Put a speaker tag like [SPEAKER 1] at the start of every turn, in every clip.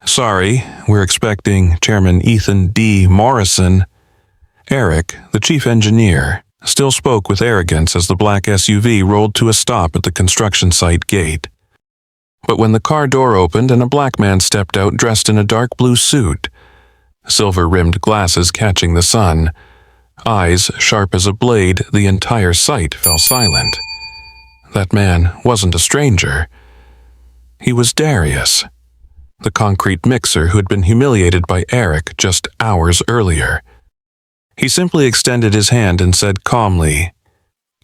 [SPEAKER 1] Sorry, we're expecting Chairman Ethan D. Morrison. Eric, the chief engineer, still spoke with arrogance as the black SUV rolled to a stop at the construction site gate. But when the car door opened and a black man stepped out dressed in a dark blue suit, silver-rimmed glasses catching the sun, eyes sharp as a blade, the entire site fell silent. That man wasn't a stranger. He was Darius, the concrete mixer who had been humiliated by Eric just hours earlier. He simply extended his hand and said calmly,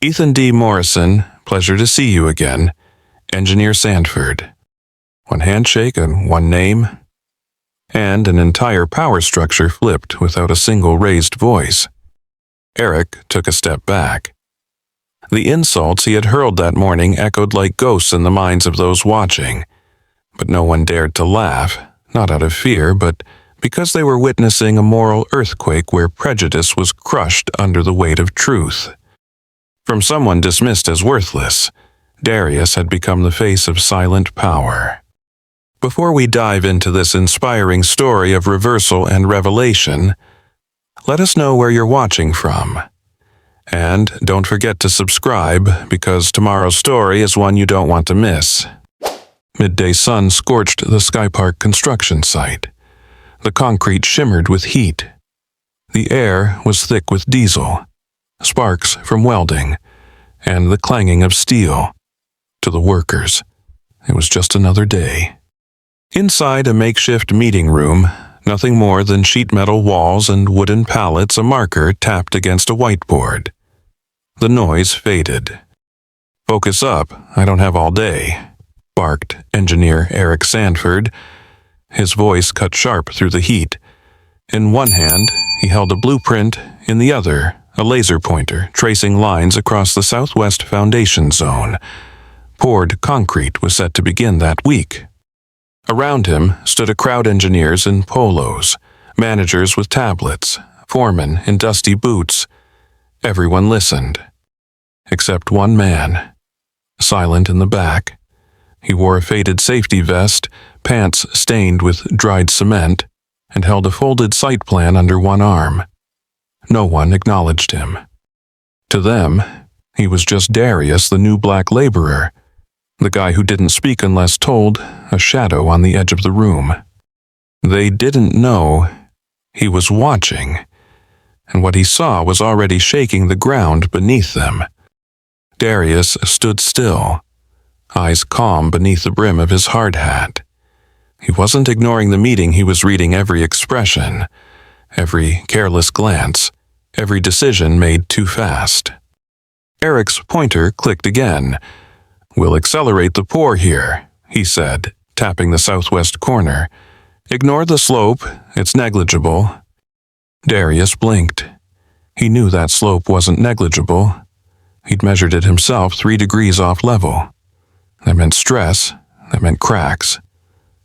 [SPEAKER 1] "Ethan D. Morrison, pleasure to see you again. Engineer Sandford." One handshake and one name, and an entire power structure flipped without a single raised voice. Eric took a step back. The insults he had hurled that morning echoed like ghosts in the minds of those watching, but no one dared to laugh, not out of fear, but because they were witnessing a moral earthquake where prejudice was crushed under the weight of truth. From someone dismissed as worthless, Darius had become the face of silent power. Before we dive into this inspiring story of reversal and revelation, let us know where you're watching from. And don't forget to subscribe, because tomorrow's story is one you don't want to miss. Midday sun scorched the Sky Park construction site. The concrete shimmered with heat. The air was thick with diesel, sparks from welding, and the clanging of steel. To the workers, it was just another day. Inside a makeshift meeting room, nothing more than sheet metal walls and wooden pallets, a marker tapped against a whiteboard. The noise faded. "Focus up, I don't have all day," barked engineer Eric Sandford. His voice cut sharp through the heat. In one hand, he held a blueprint, in the other, a laser pointer tracing lines across the southwest foundation zone. Poured concrete was set to begin that week. Around him stood a crowd engineers in polos, managers with tablets, foremen in dusty boots. Everyone listened, except one man, silent in the back. He wore a faded safety vest, pants stained with dried cement, and held a folded site plan under one arm. No one acknowledged him. To them, he was just Darius, the new black laborer, the guy who didn't speak unless told, a shadow on the edge of the room. They didn't know he was watching, and what he saw was already shaking the ground beneath them. Darius stood still, eyes calm beneath the brim of his hard hat. He wasn't ignoring the meeting, he was reading every expression, every careless glance, every decision made too fast. Eric's pointer clicked again. "We'll accelerate the pour here," he said, tapping the southwest corner. "Ignore the slope, it's negligible." Darius blinked. He knew that slope wasn't negligible. He'd measured it himself 3 degrees off level. That meant stress, that meant cracks,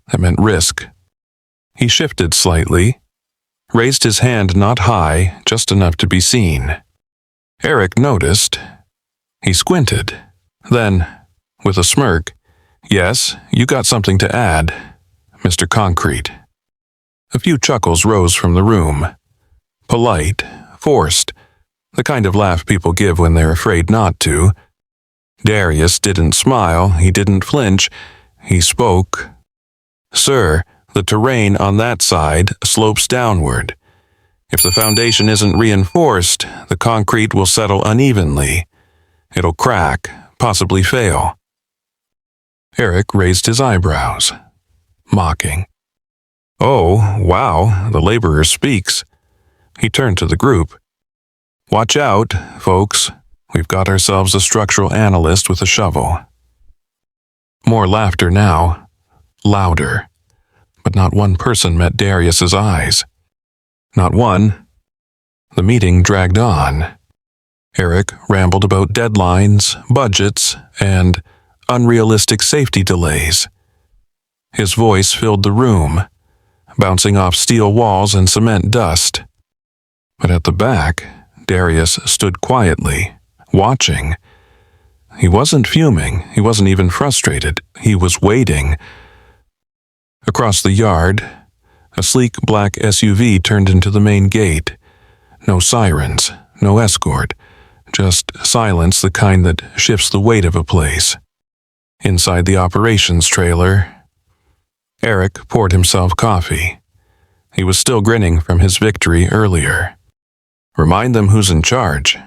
[SPEAKER 1] that meant risk. He shifted slightly, raised his hand not high, just enough to be seen. Eric noticed. He squinted. Then, with a smirk, "Yes, you got something to add, Mr. Concrete." A few chuckles rose from the room. Polite, forced, the kind of laugh people give when they're afraid not to. Darius didn't smile, he didn't flinch, he spoke. "Sir, the terrain on that side slopes downward. If the foundation isn't reinforced, the concrete will settle unevenly. It'll crack, possibly fail." Eric raised his eyebrows, mocking. "Oh, wow, the laborer speaks." He turned to the group. "Watch out, folks. We've got ourselves a structural analyst with a shovel." More laughter now, louder, but not one person met Darius's eyes. Not one. The meeting dragged on. Eric rambled about deadlines, budgets, and unrealistic safety delays. His voice filled the room, bouncing off steel walls and cement dust. But at the back, Darius stood quietly, watching. He wasn't fuming, he wasn't even frustrated, he was waiting. Across the yard, a sleek black SUV turned into the main gate. No sirens, no escort, just silence, the kind that shifts the weight of a place. Inside the operations trailer, Eric poured himself coffee. He was still grinning from his victory earlier. "Remind them who's in charge,"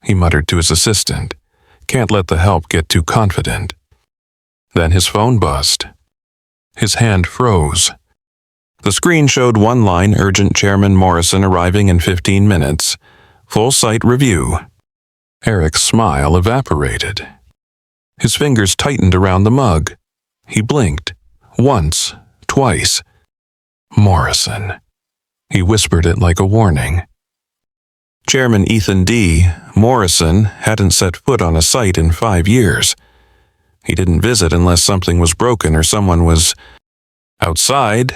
[SPEAKER 1] he muttered to his assistant. "Can't let the help get too confident." Then his phone buzzed. His hand froze. The screen showed one line: "Urgent, Chairman Morrison arriving in 15 minutes. Full site review." Eric's smile evaporated. His fingers tightened around the mug. He blinked. Once, twice. Morrison. He whispered it like a warning. Chairman Ethan D. Morrison hadn't set foot on a site in 5 years. He didn't visit unless something was broken or someone was outside.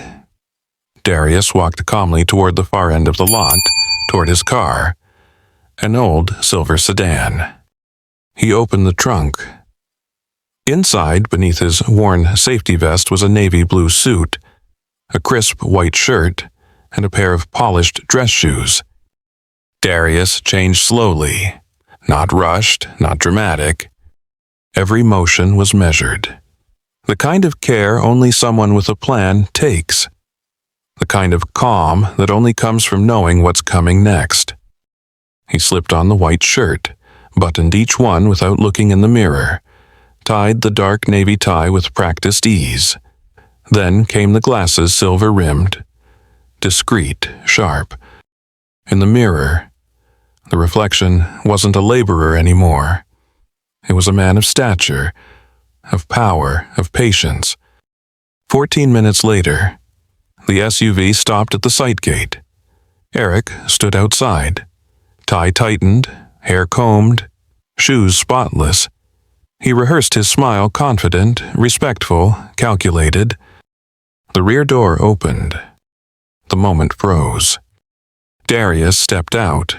[SPEAKER 1] Darius walked calmly toward the far end of the lot, toward his car, an old silver sedan. He opened the trunk. Inside, beneath his worn safety vest, was a navy blue suit, a crisp white shirt, and a pair of polished dress shoes. Darius changed slowly, not rushed, not dramatic. Every motion was measured. The kind of care only someone with a plan takes. The kind of calm that only comes from knowing what's coming next. He slipped on the white shirt, buttoned each one without looking in the mirror, tied the dark navy tie with practiced ease. Then came the glasses, silver-rimmed, discreet, sharp. In the mirror, the reflection wasn't a laborer anymore. It was a man of stature, of power, of patience. 14 minutes later, the SUV stopped at the site gate. Eric stood outside, tie tightened, hair combed, shoes spotless. He rehearsed his smile, confident, respectful, calculated. The rear door opened. The moment froze. Darius stepped out.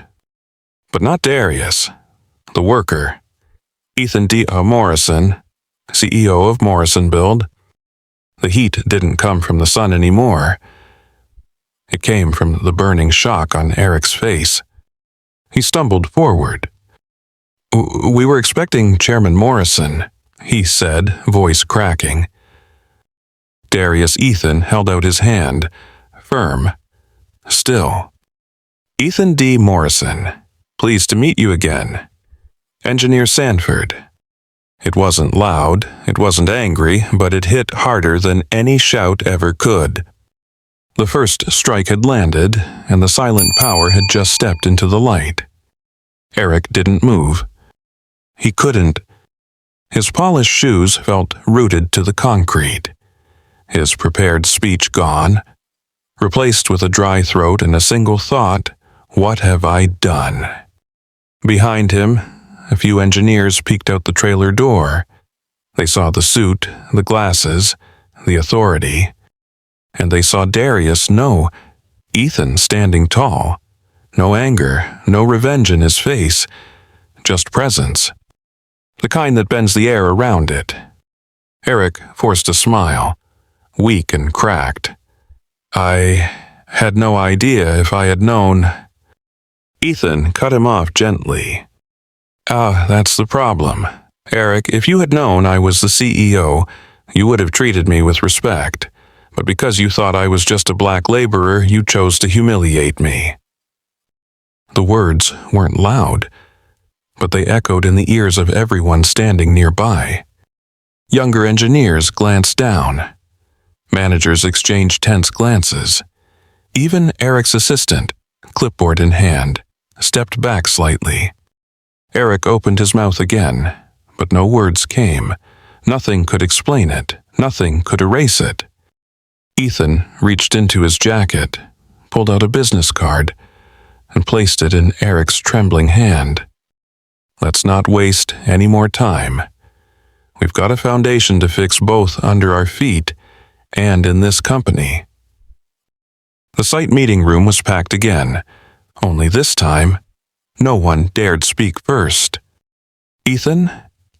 [SPEAKER 1] But not Darius, the worker. Ethan D. Morrison, CEO of Morrison Build. The heat didn't come from the sun anymore. It came from the burning shock on Eric's face. He stumbled forward. "We were expecting Chairman Morrison," he said, voice cracking. Darius Ethan held out his hand, firm, still. "Ethan D. Morrison, pleased to meet you again. Engineer Sanford." It wasn't loud, it wasn't angry, but it hit harder than any shout ever could. The first strike had landed, and the silent power had just stepped into the light. Eric didn't move. He couldn't. His polished shoes felt rooted to the concrete. His prepared speech gone, replaced with a dry throat and a single thought: what have I done? Behind him, a few engineers peeked out the trailer door. They saw the suit, the glasses, the authority. And they saw Darius, no, Ethan, standing tall. No anger, no revenge in his face, just presence. The kind that bends the air around it. Eric forced a smile, weak and cracked. "I had no idea. If I had known." Ethan cut him off gently. That's the problem. Eric, if you had known I was the CEO, you would have treated me with respect. But because you thought I was just a black laborer, you chose to humiliate me." The words weren't loud, but they echoed in the ears of everyone standing nearby. Younger engineers glanced down. Managers exchanged tense glances. Even Eric's assistant, clipboard in hand, stepped back slightly. Eric opened his mouth again, but no words came. Nothing could explain it. Nothing could erase it. Ethan reached into his jacket, pulled out a business card, and placed it in Eric's trembling hand. "Let's not waste any more time. We've got a foundation to fix both under our feet and in this company." The site meeting room was packed again, only this time, no one dared speak first. Ethan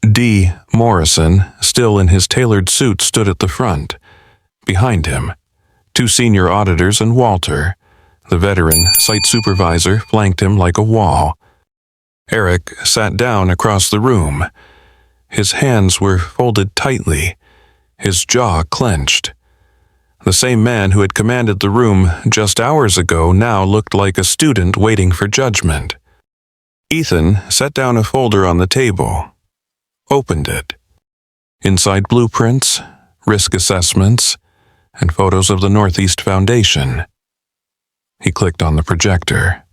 [SPEAKER 1] D. Morrison, still in his tailored suit, stood at the front, Behind him, 2 senior auditors and Walter, the veteran site supervisor, flanked him like a wall. Eric sat down across the room. His hands were folded tightly, his jaw clenched. The same man who had commanded the room just hours ago now looked like a student waiting for judgment. Ethan set down a folder on the table, opened it. Inside blueprints, risk assessments, and photos of the Northeast Foundation. He clicked on the projector.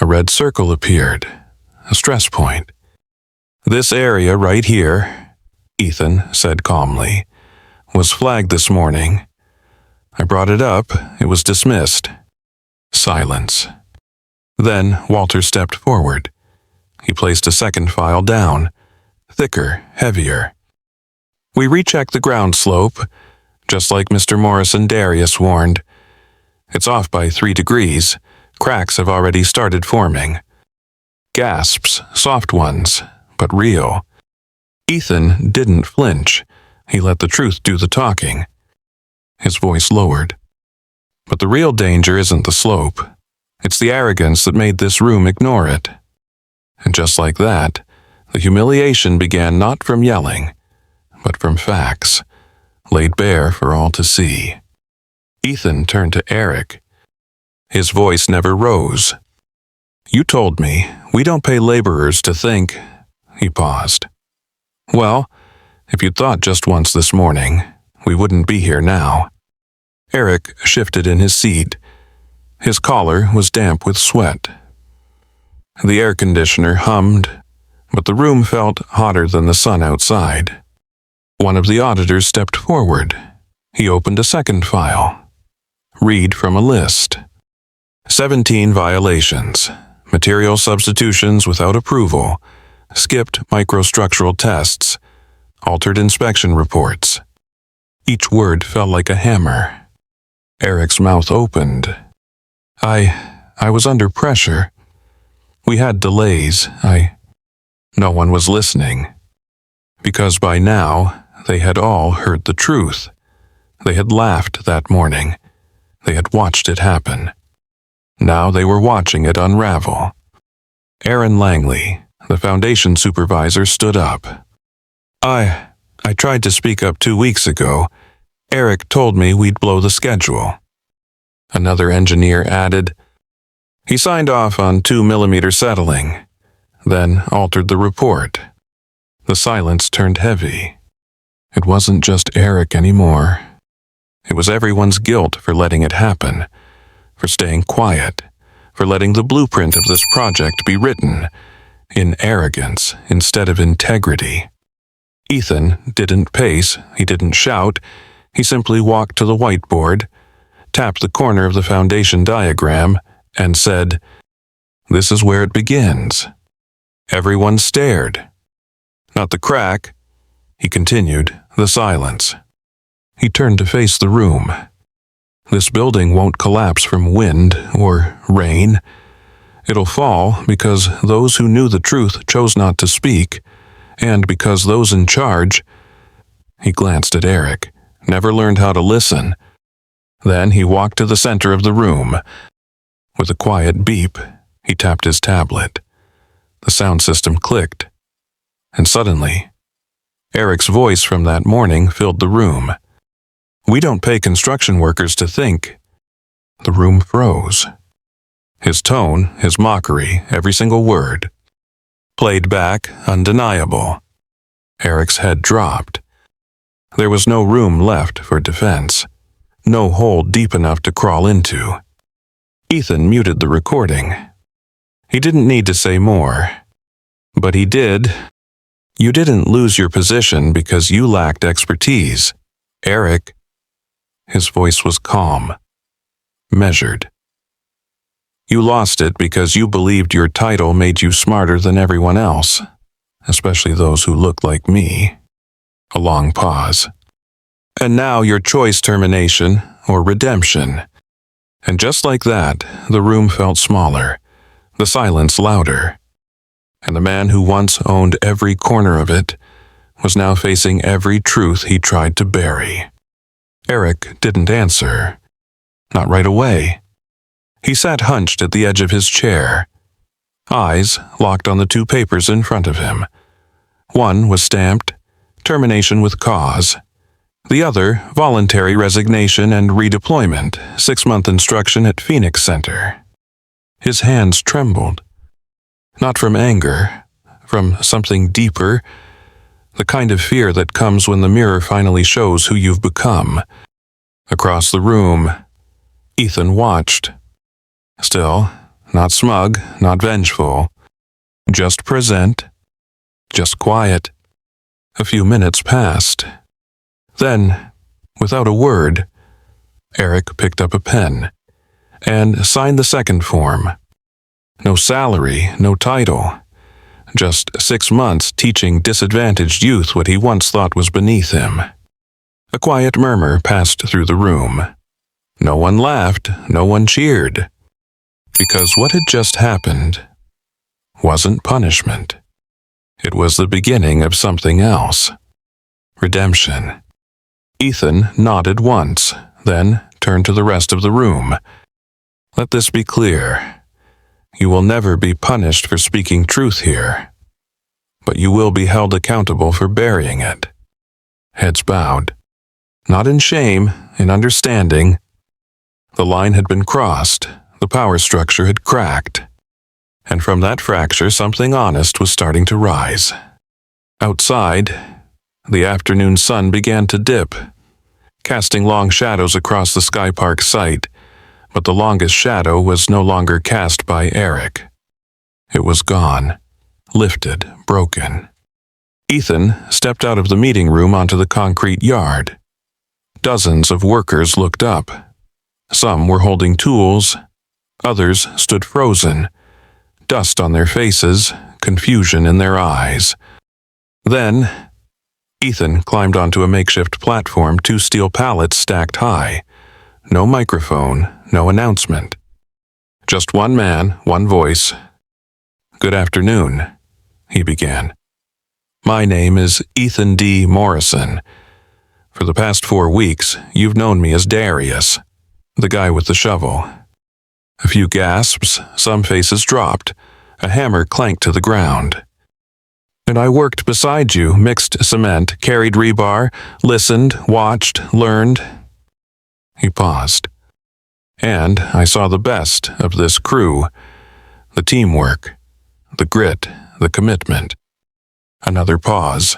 [SPEAKER 1] A red circle appeared, a stress point. "This area right here," Ethan said calmly, "was flagged this morning. I brought it up, it was dismissed." Silence. Then Walter stepped forward. He placed a second file down, thicker, heavier. "We rechecked the ground slope, just like Mr. Morrison Darius warned. It's off by 3 degrees. Cracks have already started forming. Gasps, soft ones, but real." Ethan didn't flinch. He let the truth do the talking. His voice lowered. "But the real danger isn't the slope. It's the arrogance that made this room ignore it." And just like that, the humiliation began not from yelling, but from facts, laid bare for all to see. Ethan turned to Eric. His voice never rose. "You told me we don't pay laborers to think." He paused. "Well, if you'd thought just once this morning, we wouldn't be here now." Eric shifted in his seat. His collar was damp with sweat. The air conditioner hummed, but the room felt hotter than the sun outside. One of the auditors stepped forward. He opened a second file. Read from a list. 17 violations. Material substitutions without approval. Skipped microstructural tests. Altered inspection reports. Each word fell like a hammer. Eric's mouth opened. I was under pressure. We had delays. No one was listening. Because by now, they had all heard the truth. They had laughed that morning. They had watched it happen. Now they were watching it unravel. Aaron Langley, the foundation supervisor, stood up. I tried to speak up 2 weeks ago. Eric told me we'd blow the schedule." Another engineer added, "He signed off on 2mm settling, then altered the report." The silence turned heavy. It wasn't just Eric anymore. It was everyone's guilt for letting it happen, for staying quiet, for letting the blueprint of this project be written in arrogance instead of integrity. Ethan didn't pace, he didn't shout, he simply walked to the whiteboard, tapped the corner of the foundation diagram, and said, "This is where it begins." Everyone stared. Not the crack, he continued, the silence. He turned to face the room. This building won't collapse from wind or rain. It'll fall because those who knew the truth chose not to speak, and because those in charge, he glanced at Eric, never learned how to listen. Then he walked to the center of the room. With a quiet beep, he tapped his tablet. The sound system clicked, and suddenly, Eric's voice from that morning filled the room. "We don't pay construction workers to think." The room froze. His tone, his mockery, every single word. Played back, undeniable. Eric's head dropped. There was no room left for defense. No hole deep enough to crawl into. Ethan muted the recording. He didn't need to say more. But he did. "You didn't lose your position because you lacked expertise, Eric." His voice was calm, measured. "You lost it because you believed your title made you smarter than everyone else, especially those who looked like me." A long pause. "And now your choice termination or redemption." And just like that, the room felt smaller, the silence louder. And the man who once owned every corner of it was now facing every truth he tried to bury. Eric didn't answer. Not right away. He sat hunched at the edge of his chair, eyes locked on the two papers in front of him. One was stamped, termination with cause. The other, voluntary resignation and redeployment, 6-month instruction at Phoenix Center. His hands trembled. Not from anger, from something deeper, the kind of fear that comes when the mirror finally shows who you've become. Across the room, Ethan watched. Still, not smug, not vengeful. Just present, just quiet. A few minutes passed. Then, without a word, Eric picked up a pen and signed the second form. No salary, no title. Just 6 months teaching disadvantaged youth what he once thought was beneath him. A quiet murmur passed through the room. No one laughed, no one cheered. Because what had just happened wasn't punishment. It was the beginning of something else. Redemption. Ethan nodded once, then turned to the rest of the room. Let this be clear. You will never be punished for speaking truth here, but you will be held accountable for burying it. Heads bowed. Not in shame, in understanding. The line had been crossed, the power structure had cracked, and from that fracture something honest was starting to rise. Outside, the afternoon sun began to dip, casting long shadows across the Sky Park site, but the longest shadow was no longer cast by Eric. It was gone, lifted, broken. Ethan stepped out of the meeting room onto the concrete yard. Dozens of workers looked up. Some were holding tools. Others stood frozen, dust on their faces, confusion in their eyes. Then, Ethan climbed onto a makeshift platform, 2 steel pallets stacked high. No microphone, no announcement. Just one man, one voice. "Good afternoon," he began. "My name is Ethan D. Morrison. For the past 4 weeks, you've known me as Darius, the guy with the shovel." A few gasps, some faces dropped, a hammer clanked to the ground. "And I worked beside you, mixed cement, carried rebar, listened, watched, learned." He paused. "And I saw the best of this crew, the teamwork, the grit, the commitment." Another pause.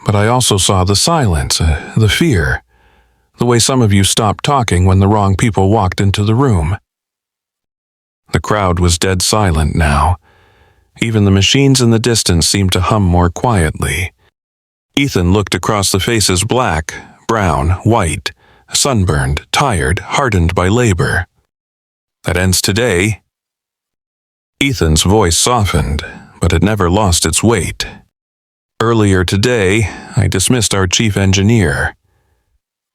[SPEAKER 1] "But I also saw the silence, the fear, the way some of you stopped talking when the wrong people walked into the room." The crowd was dead silent now. Even the machines in the distance seemed to hum more quietly. Ethan looked across the faces, black, brown, white, sunburned, tired, hardened by labor. "That ends today." Ethan's voice softened, but it never lost its weight. "Earlier today, I dismissed our chief engineer."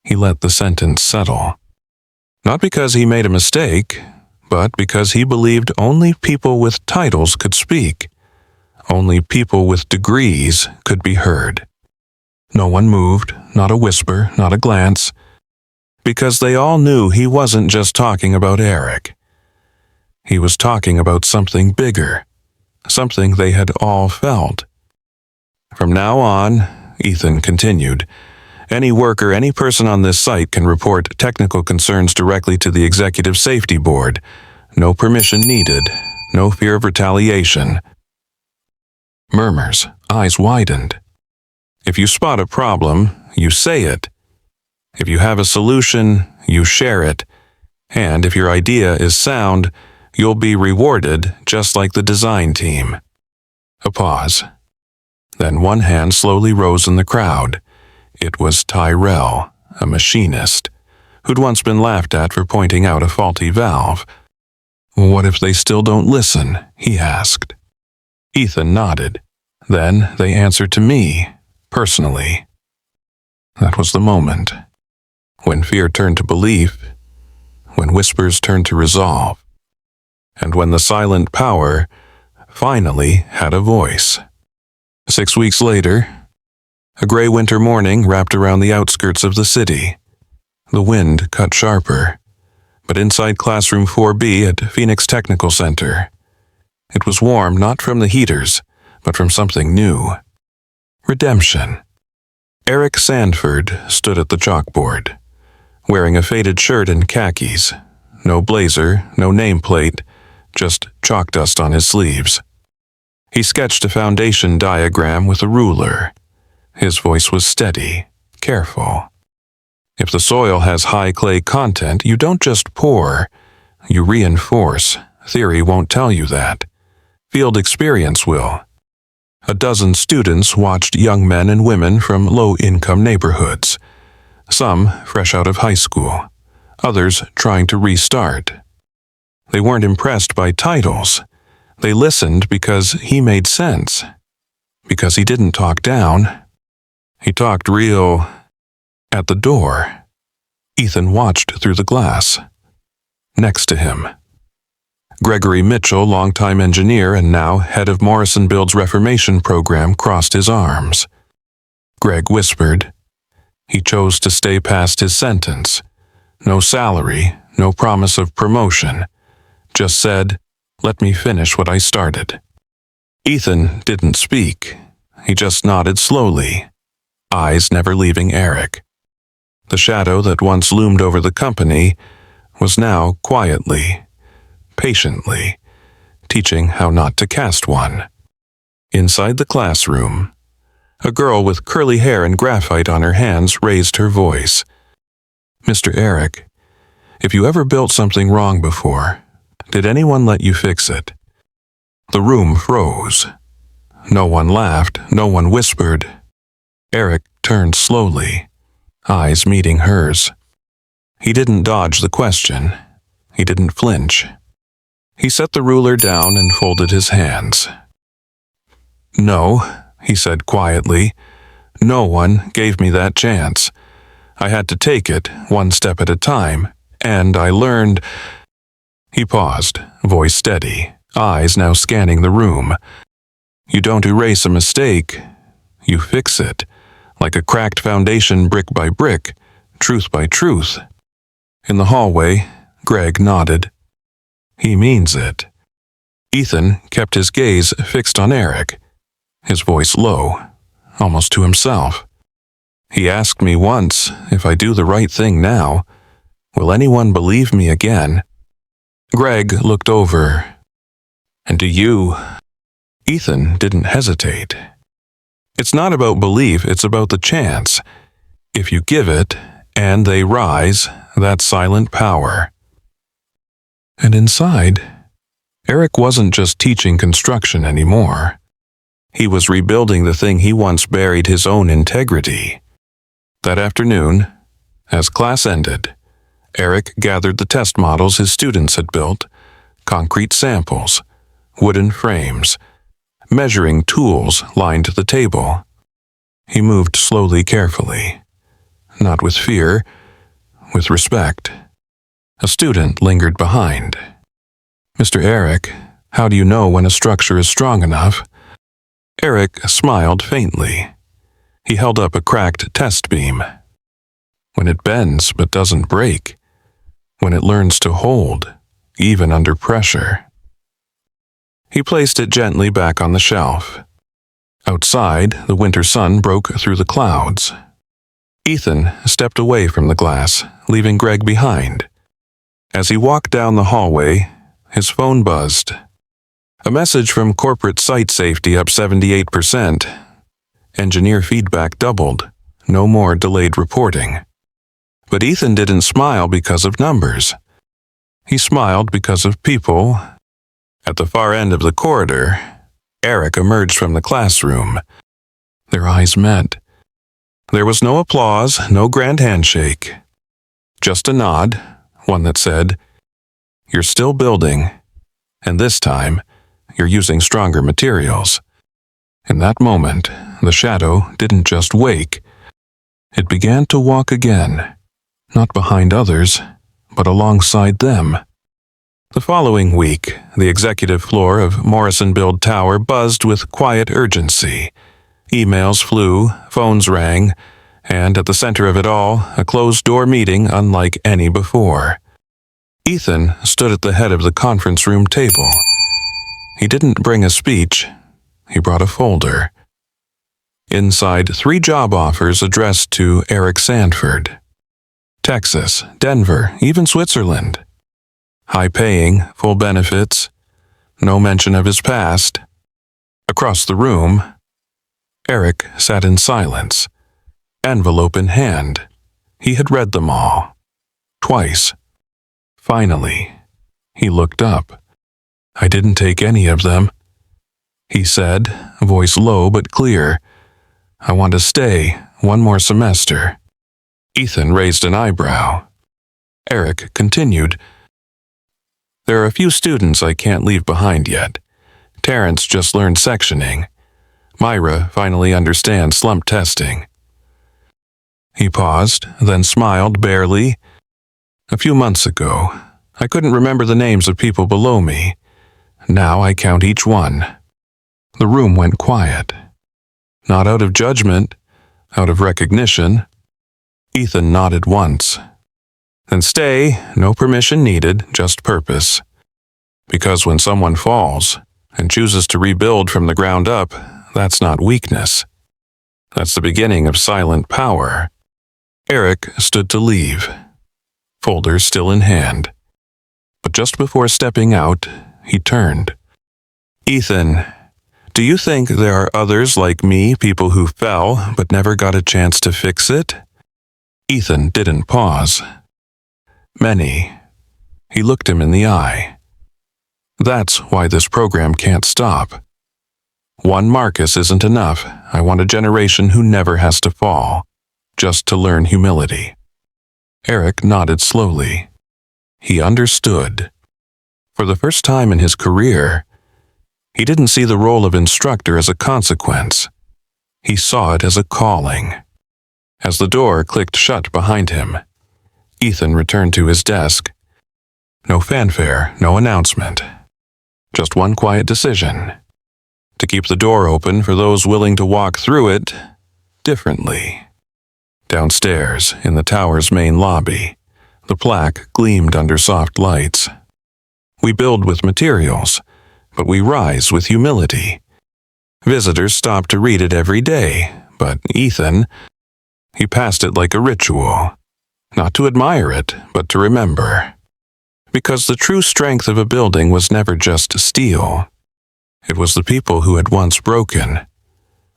[SPEAKER 1] He let the sentence settle. Not because he made a mistake, but because he believed only people with titles could speak. Only people with degrees could be heard. No one moved, not a whisper, not a glance, because they all knew he wasn't just talking about Eric. He was talking about something bigger, something they had all felt. "From now on," Ethan continued, "any worker, any person on this site can report technical concerns directly to the Executive Safety Board. No permission needed, no fear of retaliation." Murmurs, eyes widened. If you spot a problem, you say it. If you have a solution, you share it. And if your idea is sound, you'll be rewarded just like the design team. A pause. Then one hand slowly rose in the crowd. It was Tyrell, a machinist, who'd once been laughed at for pointing out a faulty valve. "What if they still don't listen?" he asked. Ethan nodded. Then they answered to me, personally. That was the moment. When fear turned to belief, when whispers turned to resolve, and when the silent power finally had a voice. 6 weeks later, A gray winter morning wrapped around the outskirts of the city. The wind cut sharper, but inside classroom 4B at Phoenix Technical Center, it was warm not from the heaters, but from something new. Redemption. Eric Sandford stood at the chalkboard, wearing a faded shirt and khakis. No blazer, no nameplate, just chalk dust on his sleeves. He sketched a foundation diagram with a ruler. His voice was steady, careful. If the soil has high clay content, you don't just pour, you reinforce. Theory won't tell you that. Field experience will. A dozen students watched young men and women from low-income neighborhoods, some fresh out of high school, others trying to restart. They weren't impressed by titles. They listened because he made sense, because he didn't talk down. He talked real. At the door, Ethan watched through the glass. Next to him, Gregory Mitchell, longtime engineer and now head of Morrison Build's Reformation program, crossed his arms. Greg whispered. He chose to stay past his sentence. No salary, no promise of promotion. Just said, "Let me finish what I started." Ethan didn't speak. He just nodded slowly, eyes never leaving Eric. The shadow that once loomed over the company was now quietly, patiently, teaching how not to cast one. Inside the classroom, a girl with curly hair and graphite on her hands raised her voice. "Mr. Eric, if you ever built something wrong before, did anyone let you fix it?" The room froze. No one laughed, no one whispered. Eric turned slowly, eyes meeting hers. He didn't dodge the question. He didn't flinch. He set the ruler down and folded his hands. "No," he said quietly. "No one gave me that chance. I had to take it, one step at a time, and I learned." He paused, voice steady, eyes now scanning the room. "You don't erase a mistake. You fix it, like a cracked foundation, brick by brick, truth by truth." In the hallway, Greg nodded. "He means it." Ethan kept his gaze fixed on Eric, his voice low, almost to himself. "He asked me once, if I do the right thing now, will anyone believe me again?" Greg looked over. "And do you?" Ethan didn't hesitate. "It's not about belief, it's about the chance. If you give it, and they rise, that's silent power." And inside, Eric wasn't just teaching construction anymore. He was rebuilding the thing he once buried, his own integrity. That afternoon, as class ended, Eric gathered the test models his students had built, concrete samples, wooden frames, measuring tools lined the table. He moved slowly, carefully, not with fear, with respect. A student lingered behind. "Mr. Eric, how do you know when a structure is strong enough?" Eric smiled faintly. He held up a cracked test beam. "When it bends but doesn't break. When it learns to hold, even under pressure." He placed it gently back on the shelf. Outside, the winter sun broke through the clouds. Ethan stepped away from the glass, leaving Greg behind. As he walked down the hallway, his phone buzzed. A message from corporate site safety up 78%. Engineer feedback doubled. No more delayed reporting. But Ethan didn't smile because of numbers. He smiled because of people. At the far end of the corridor, Eric emerged from the classroom. Their eyes met. There was no applause, no grand handshake. Just a nod, one that said, "You're still building, and this time, you're using stronger materials." In that moment, the shadow didn't just wake. It began to walk again, not behind others, but alongside them. The following week, the executive floor of Morrison Build Tower buzzed with quiet urgency. Emails flew, phones rang, and at the center of it all, a closed-door meeting unlike any before. Ethan stood at the head of the conference room table. He didn't bring a speech. He brought a folder. Inside, 3 job offers addressed to Eric Sanford. Texas, Denver, even Switzerland. High-paying, full benefits, no mention of his past. Across the room, Eric sat in silence, envelope in hand. He had read them all. Twice. Finally, he looked up. "I didn't take any of them," he said, voice low but clear. "I want to stay 1 more semester." Ethan raised an eyebrow. Eric continued, "There are a few students I can't leave behind yet. Terrence just learned sectioning. Myra finally understands slump testing." He paused, then smiled barely. "A few months ago, I couldn't remember the names of people below me. Now I count each one." The room went quiet. Not out of judgment, out of recognition. Ethan nodded once. "Then stay, no permission needed, just purpose. Because when someone falls and chooses to rebuild from the ground up, that's not weakness. That's the beginning of silent power." Eric stood to leave, folder still in hand. But just before stepping out, he turned. "Ethan, do you think there are others like me, people who fell but never got a chance to fix it?" Ethan didn't pause. "Many." He looked him in the eye. "That's why this program can't stop. 1 Marcus isn't enough. I want a generation who never has to fall, just to learn humility." Eric nodded slowly. He understood. For the first time in his career, he didn't see the role of instructor as a consequence. He saw it as a calling. As the door clicked shut behind him, Ethan returned to his desk. No fanfare, no announcement. Just one quiet decision. To keep the door open for those willing to walk through it differently. Downstairs, in the tower's main lobby, the plaque gleamed under soft lights. "We build with materials, but we rise with humility." Visitors stopped to read it every day, but Ethan, he passed it like a ritual. Not to admire it, but to remember. Because the true strength of a building was never just steel. It was the people who had once broken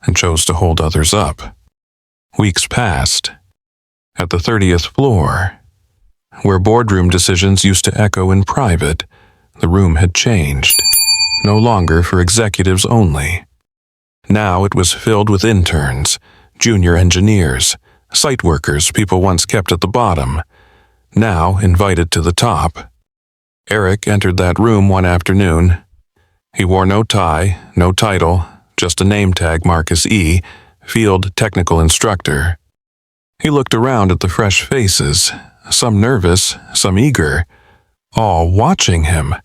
[SPEAKER 1] and chose to hold others up. Weeks passed. At the 30th floor, where boardroom decisions used to echo in private, the room had changed. No longer for executives only. Now it was filled with interns, junior engineers, site workers people once kept at the bottom, now invited to the top. Eric entered that room one afternoon. He wore no tie, no title, just a name tag, Marcus E., Field Technical Instructor. He looked around at the fresh faces, some nervous, some eager, all watching him.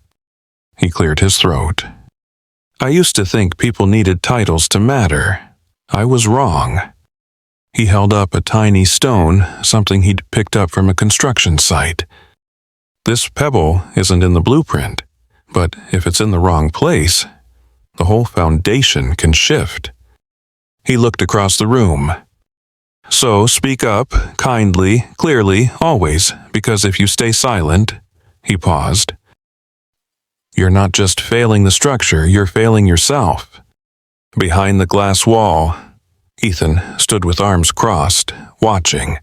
[SPEAKER 1] He cleared his throat. "I used to think people needed titles to matter. I was wrong." He held up a tiny stone, something he'd picked up from a construction site. "This pebble isn't in the blueprint, but if it's in the wrong place, the whole foundation can shift." He looked across the room. "So speak up, kindly, clearly, always, because if you stay silent," he paused, "you're not just failing the structure, you're failing yourself." Behind the glass wall, Ethan stood with arms crossed, watching.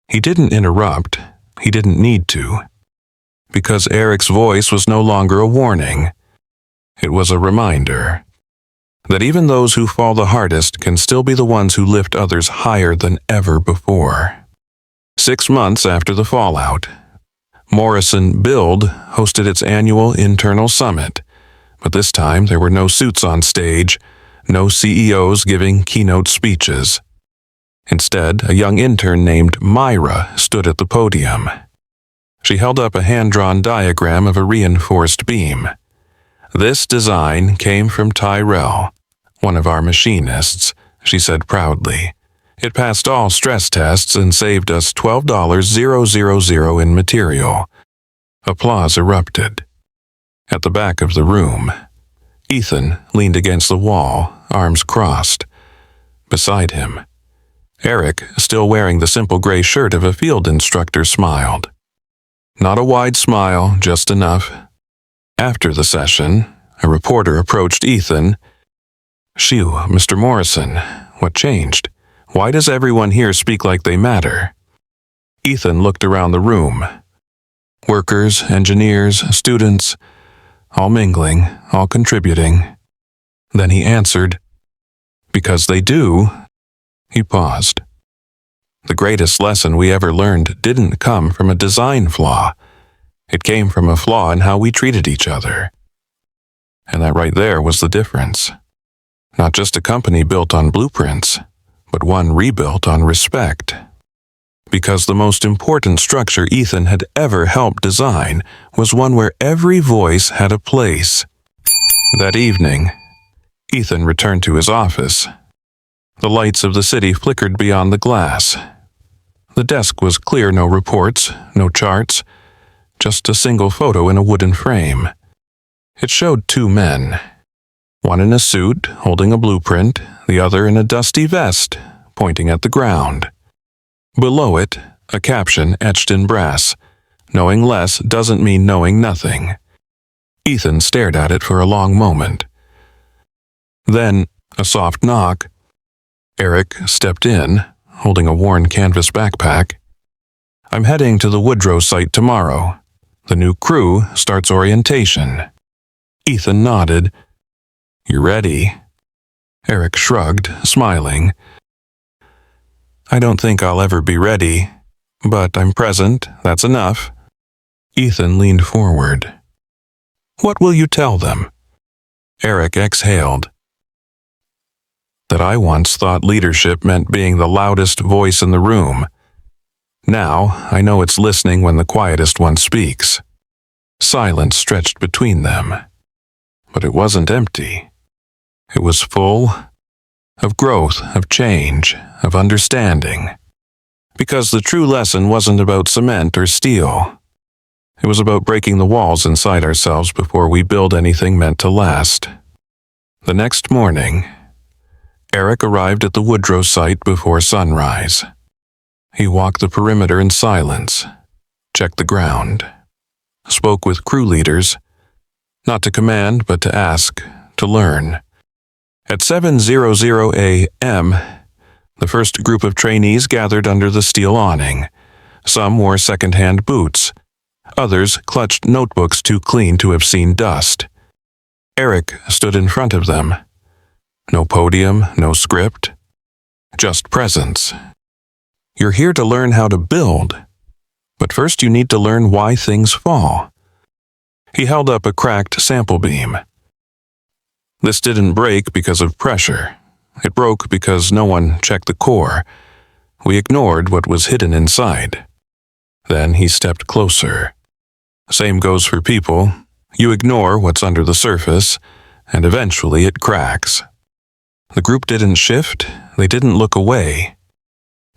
[SPEAKER 1] He didn't interrupt. He didn't need to. Because Eric's voice was no longer a warning. It was a reminder that even those who fall the hardest can still be the ones who lift others higher than ever before. 6 months after the fallout, Morrison Build hosted its annual internal summit, but this time there were no suits on stage, no CEOs giving keynote speeches. Instead, a young intern named Myra stood at the podium. She held up a hand-drawn diagram of a reinforced beam. "This design came from Tyrell, one of our machinists, she said proudly. It passed all stress tests and saved us $12,000 in material. Applause erupted. At the back of the room, Ethan leaned against the wall, arms crossed. Beside him, Eric, still wearing the simple gray shirt of a field instructor, smiled. Not a wide smile, just enough. After the session, a reporter approached Ethan. "Shoo, Mr. Morrison, what changed? Why does everyone here speak like they matter?" Ethan looked around the room. Workers, engineers, students, all mingling, all contributing. Then he answered, "Because they do." He paused. The greatest lesson we ever learned didn't come from a design flaw. It came from a flaw in how we treated each other. And that right there was the difference. Not just a company built on blueprints, but one rebuilt on respect. Because the most important structure Ethan had ever helped design was one where every voice had a place. That evening, Ethan returned to his office. The lights of the city flickered beyond the glass. The desk was clear, no reports, no charts, just a single photo in a wooden frame. It showed two men, one in a suit, holding a blueprint, the other in a dusty vest, pointing at the ground. Below it, a caption etched in brass, "Knowing less doesn't mean knowing nothing." Ethan stared at it for a long moment. Then, a soft knock. Eric stepped in, holding a worn canvas backpack. "I'm heading to the Woodrow site tomorrow. The new crew starts orientation." Ethan nodded. "You ready?" Eric shrugged, smiling. "I don't think I'll ever be ready, but I'm present, that's enough." Ethan leaned forward. "What will you tell them?" Eric exhaled. "That I once thought leadership meant being the loudest voice in the room. Now I know it's listening when the quietest one speaks." Silence stretched between them. But it wasn't empty. It was full of growth, of change, of understanding. Because the true lesson wasn't about cement or steel. It was about breaking the walls inside ourselves before we build anything meant to last. The next morning, Eric arrived at the Woodrow site before sunrise. He walked the perimeter in silence, checked the ground, spoke with crew leaders, not to command but to ask, to learn. At 7:00 a.m., the first group of trainees gathered under the steel awning. Some wore second-hand boots. Others clutched notebooks too clean to have seen dust. Eric stood in front of them. No podium, no script, just presence. "You're here to learn how to build, but first you need to learn why things fall." He held up a cracked sample beam. This didn't break because of pressure. It broke because no one checked the core. We ignored what was hidden inside. Then he stepped closer. Same goes for people. You ignore what's under the surface, and eventually it cracks. The group didn't shift, they didn't look away,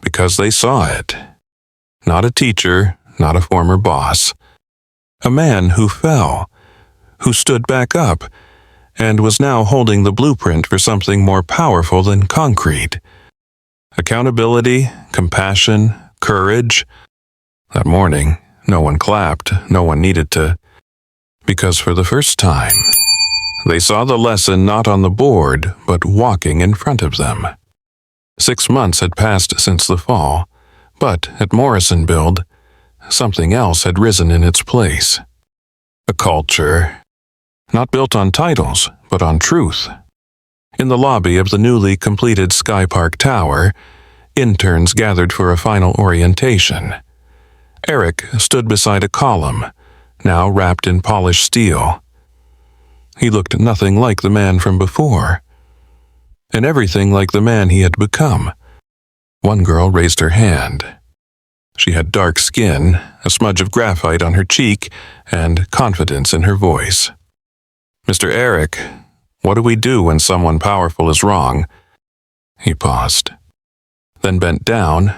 [SPEAKER 1] because they saw it. Not a teacher, not a former boss. A man who fell, who stood back up, and was now holding the blueprint for something more powerful than concrete. Accountability, compassion, courage. That morning, no one clapped, no one needed to, because for the first time, they saw the lesson not on the board, but walking in front of them. 6 months had passed since the fall, but at Morrison Build, something else had risen in its place. A culture, not built on titles, but on truth. In the lobby of the newly completed Sky Park Tower, interns gathered for a final orientation. Eric stood beside a column, now wrapped in polished steel. He looked nothing like the man from before, and everything like the man he had become. One girl raised her hand. She had dark skin, a smudge of graphite on her cheek, and confidence in her voice. "Mr. Eric, what do we do when someone powerful is wrong?" He paused, then bent down,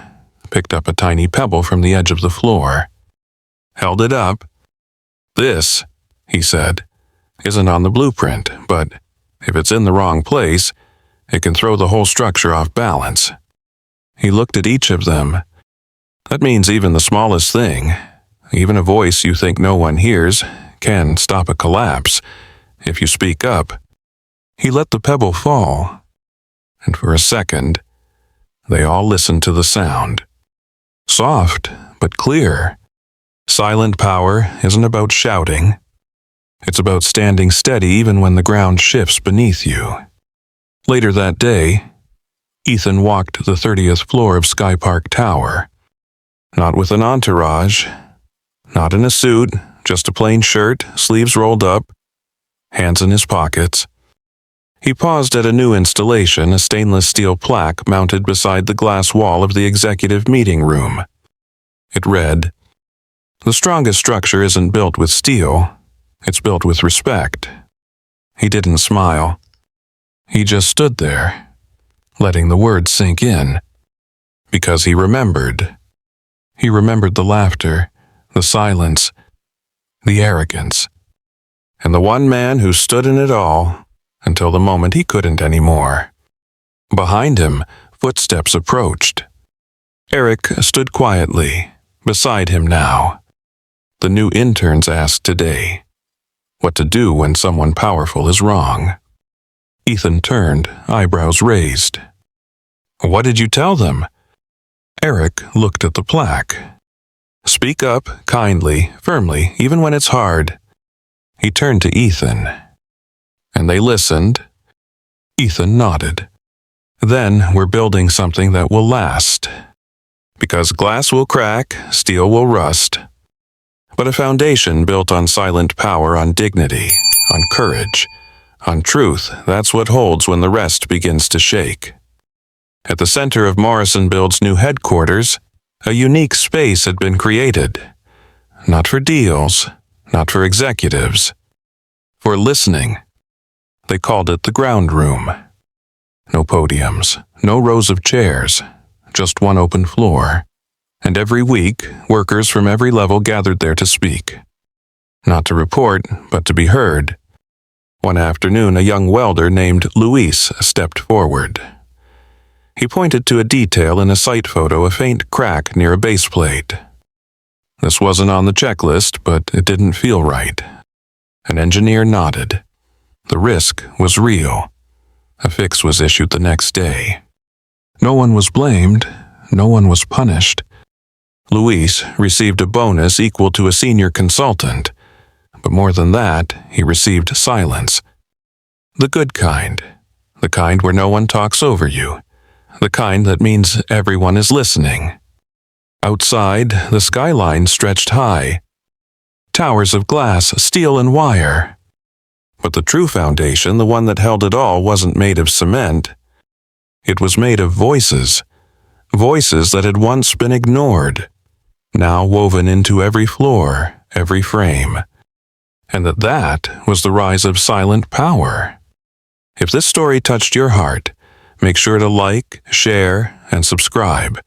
[SPEAKER 1] picked up a tiny pebble from the edge of the floor, held it up. "This," he said, "isn't on the blueprint, but if it's in the wrong place, it can throw the whole structure off balance." He looked at each of them. "That means even the smallest thing, even a voice you think no one hears, can stop a collapse if you speak up." He let the pebble fall, and for a second, they all listened to the sound. Soft, but clear. Silent power isn't about shouting. It's about standing steady even when the ground shifts beneath you. Later that day, Ethan walked the 30th floor of Sky Park Tower. Not with an entourage, not in a suit, just a plain shirt, sleeves rolled up, hands in his pockets. He paused at a new installation, a stainless steel plaque mounted beside the glass wall of the executive meeting room. It read, "The strongest structure isn't built with steel, it's built with respect." He didn't smile. He just stood there, letting the words sink in. Because he remembered. He remembered the laughter, the silence, the arrogance, and the one man who stood in it all until the moment he couldn't anymore. Behind him, footsteps approached. Eric stood quietly, beside him now. The new interns asked today what to do when someone powerful is wrong. Ethan turned, eyebrows raised. "What did you tell them?" Eric looked at the plaque. "Speak up, kindly, firmly, even when it's hard." He turned to Ethan. "And they listened?" Ethan nodded. "Then we're building something that will last. Because glass will crack, steel will rust. But a foundation built on silent power, on dignity, on courage, on truth, that's what holds when the rest begins to shake." At the center of Morrison Build's new headquarters, a unique space had been created. Not for deals, not for executives, for listening. They called it the ground room. No podiums, no rows of chairs, just one open floor. And every week, workers from every level gathered there to speak. Not to report, but to be heard. One afternoon, a young welder named Luis stepped forward. He pointed to a detail in a site photo, a faint crack near a base plate. This wasn't on the checklist, but it didn't feel right. An engineer nodded. The risk was real. A fix was issued the next day. No one was blamed, no one was punished. Luis received a bonus equal to a senior consultant, but more than that, he received silence. The good kind, the kind where no one talks over you, the kind that means everyone is listening. Outside, the skyline stretched high. Towers of glass, steel and wire. But the true foundation, the one that held it all, wasn't made of cement. It was made of voices. Voices that had once been ignored, now woven into every floor, every frame. And that was the rise of silent power. If this story touched your heart, make sure to like, share, and subscribe.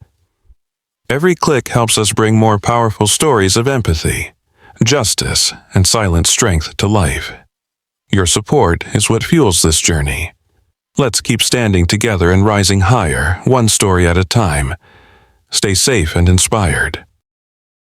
[SPEAKER 1] Every click helps us bring more powerful stories of empathy, justice, and silent strength to life. Your support is what fuels this journey. Let's keep standing together and rising higher, one story at a time. Stay safe and inspired.